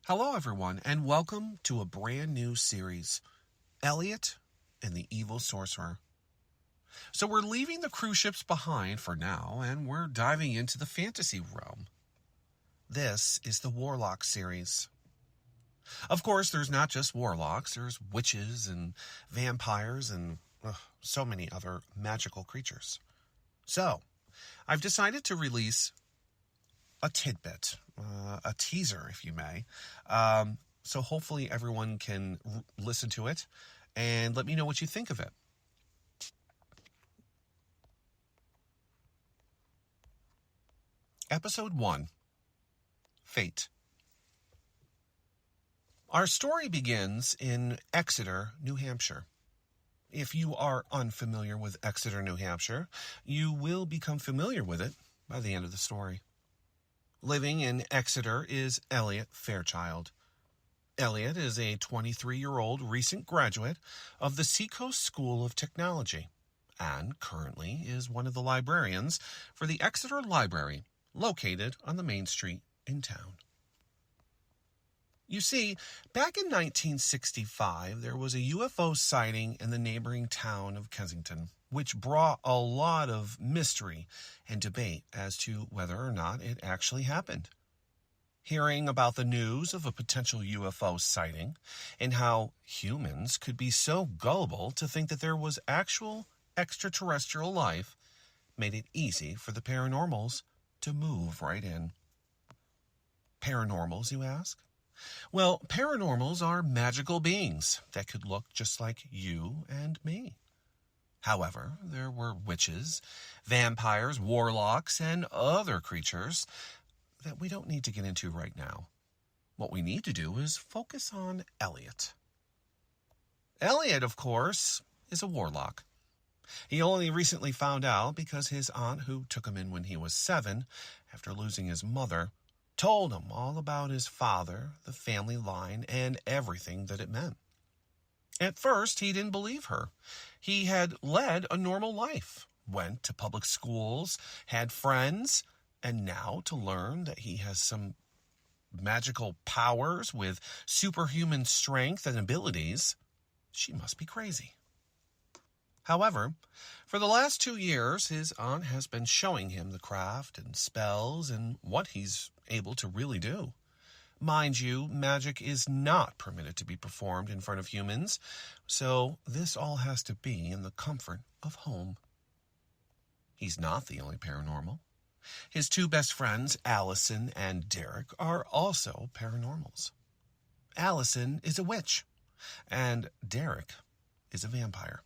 Hello, everyone, and welcome to a brand new series, Elliot and the Evil Sorcerer. So we're leaving the cruise ships behind for now, and we're diving into the fantasy realm. This is the Warlock series. Of course, there's not just warlocks, there's witches and vampires and so many other magical creatures. So, I've decided to release a tidbit, a teaser, if you may. So hopefully everyone can listen to it and let me know what you think of it. Episode 1, Fate. Our story begins in Exeter, New Hampshire. If you are unfamiliar with Exeter, New Hampshire, you will become familiar with it by the end of the story. Living in Exeter is Elliot Fairchild. Elliot is a 23-year-old recent graduate of the Seacoast School of Technology and currently is one of the librarians for the Exeter Library, located on the main street in town. You see, back in 1965, there was a UFO sighting in the neighboring town of Kensington, which brought a lot of mystery and debate as to whether or not it actually happened. Hearing about the news of a potential UFO sighting and how humans could be so gullible to think that there was actual extraterrestrial life made it easy for the paranormals to move right in. Paranormals, you ask? Well, paranormals are magical beings that could look just like you and me. However, there were witches, vampires, warlocks, and other creatures that we don't need to get into right now. What we need to do is focus on Elliot. Elliot, of course, is a warlock. He only recently found out because his aunt, who took him in when he was 7, after losing his mother, told him all about his father, the family line, and everything that it meant. At first, he didn't believe her. He had led a normal life, went to public schools, had friends, and now to learn that he has some magical powers with superhuman strength and abilities, she must be crazy. However, for the last 2 years, his aunt has been showing him the craft and spells and what he's able to really do. Mind you, magic is not permitted to be performed in front of humans, so this all has to be in the comfort of home. He's not the only paranormal. His 2 best friends, Allison and Derek, are also paranormals. Allison is a witch, and Derek is a vampire.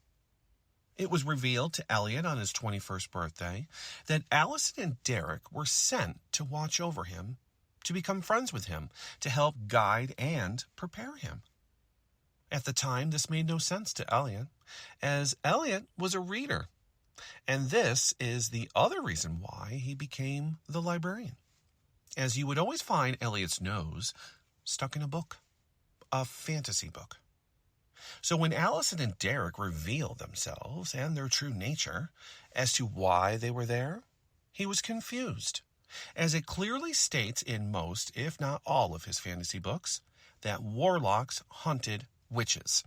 It was revealed to Elliot on his 21st birthday that Allison and Derek were sent to watch over him, to become friends with him, to help guide and prepare him. At the time, this made no sense to Elliot, as Elliot was a reader. And this is the other reason why he became the librarian, as you would always find Elliot's nose stuck in a book, a fantasy book. So when Allison and Derek revealed themselves and their true nature as to why they were there, he was confused, as it clearly states in most, if not all, of his fantasy books that warlocks hunted witches,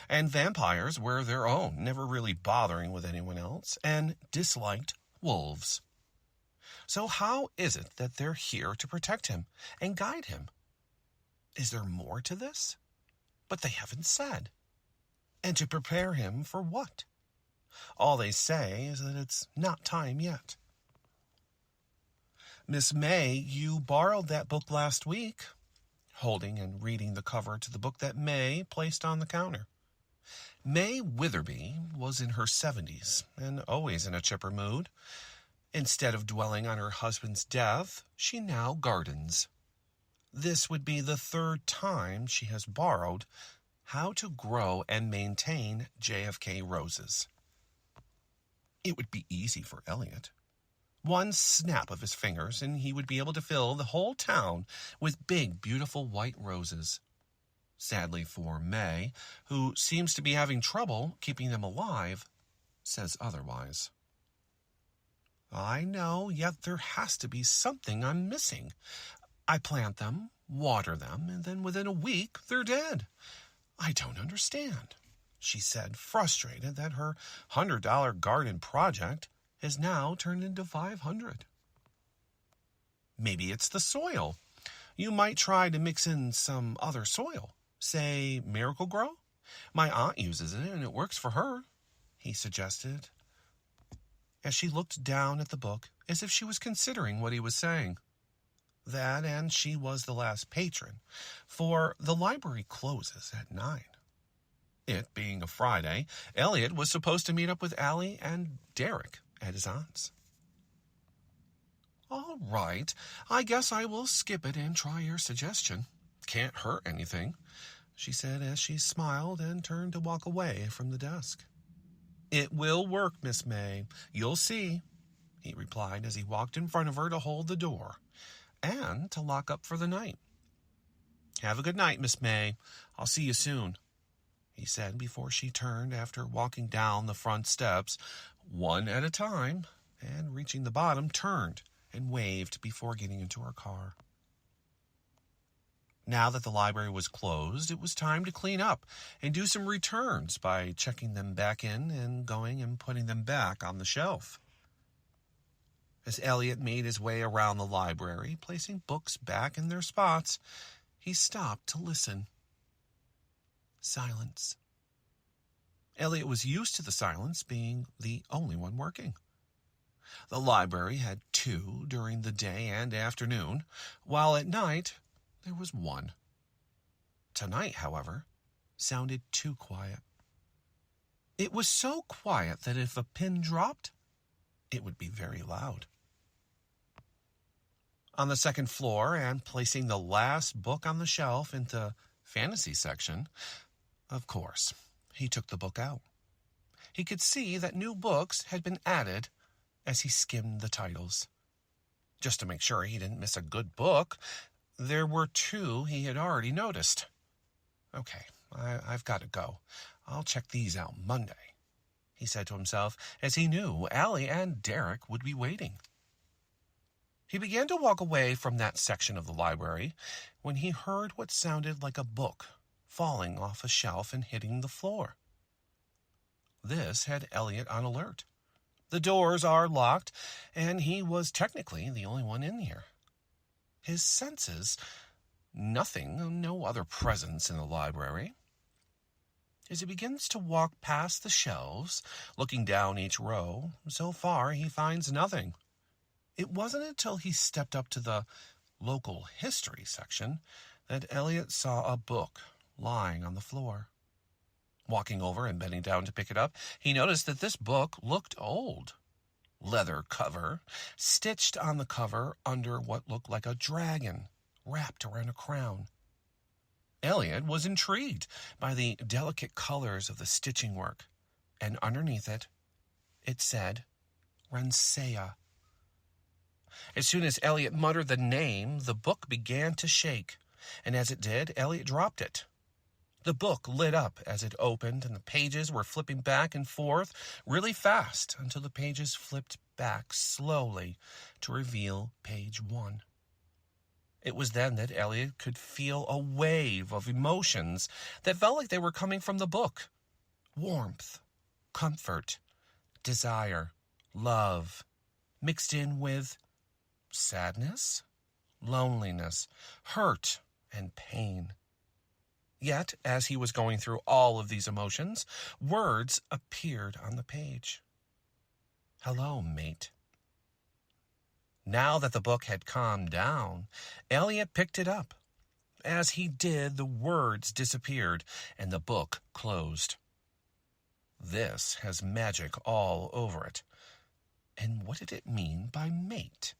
and vampires were their own, never really bothering with anyone else, and disliked wolves. So how is it that they're here to protect him and guide him? Is there more to this? But they haven't said. And to prepare him for what? All they say is that it's not time yet. Miss May, you borrowed that book last week, holding and reading the cover to the book that May placed on the counter. May Witherby was in her 70s and always in a chipper mood. Instead of dwelling on her husband's death, she now gardens. This would be the 3rd time she has borrowed How to Grow and Maintain JFK Roses. It would be easy for Elliot. One snap of his fingers and he would be able to fill the whole town with big, beautiful white roses. Sadly for May, who seems to be having trouble keeping them alive, says otherwise. I know, yet there has to be something I'm missing. I plant them, water them, and then within a week they're dead. I don't understand, she said, frustrated that her $100 garden project has now turned into $500. Maybe it's the soil. You might try to mix in some other soil, say Miracle Grow. My aunt uses it and it works for her, he suggested, as she looked down at the book as if she was considering what he was saying. That, and she was the last patron, for the library closes at 9. It being a Friday, Elliot was supposed to meet up with Allie and Derek at his aunt's. All right, I guess I will skip it and try your suggestion. Can't hurt anything, she said as she smiled and turned to walk away from the desk. It will work, Miss May. You'll see, he replied as he walked in front of her to hold the door and to lock up for the night. Have a good night, Miss May. I'll see you soon, he said before she turned after walking down the front steps, one at a time, and reaching the bottom, turned and waved before getting into her car. Now that the library was closed, it was time to clean up and do some returns by checking them back in and going and putting them back on the shelf. As Elliot made his way around the library, placing books back in their spots, he stopped to listen. Silence. Elliot was used to the silence, being the only one working. The library had 2 during the day and afternoon, while at night there was 1. Tonight, however, sounded too quiet. It was so quiet that if a pin dropped, it would be very loud. On the second floor, and placing the last book on the shelf in the fantasy section, of course, he took the book out. He could see that new books had been added as he skimmed the titles. Just to make sure he didn't miss a good book, there were 2 he had already noticed. Okay, I've got to go. I'll check these out Monday, he said to himself, as he knew Allie and Derek would be waiting. He began to walk away from that section of the library when he heard what sounded like a book falling off a shelf and hitting the floor. This had Elliot on alert. The doors are locked, and he was technically the only one in here. His senses, nothing, no other presence in the library. As he begins to walk past the shelves, looking down each row, so far he finds nothing. It wasn't until he stepped up to the local history section that Elliot saw a book lying on the floor. Walking over and bending down to pick it up, he noticed that this book looked old. Leather cover, stitched on the cover under what looked like a dragon wrapped around a crown. Elliot was intrigued by the delicate colors of the stitching work, and underneath it, it said, Ransea. As soon as Elliot muttered the name, the book began to shake, and as it did, Elliot dropped it. The book lit up as it opened, and the pages were flipping back and forth really fast until the pages flipped back slowly to reveal page 1. It was then that Elliot could feel a wave of emotions that felt like they were coming from the book. Warmth, comfort, desire, love, mixed in with sadness, loneliness, hurt, and pain. Yet, as he was going through all of these emotions, words appeared on the page. Hello, mate. Now that the book had calmed down, Elliot picked it up. As he did, the words disappeared and the book closed. This has magic all over it. And what did it mean by mate?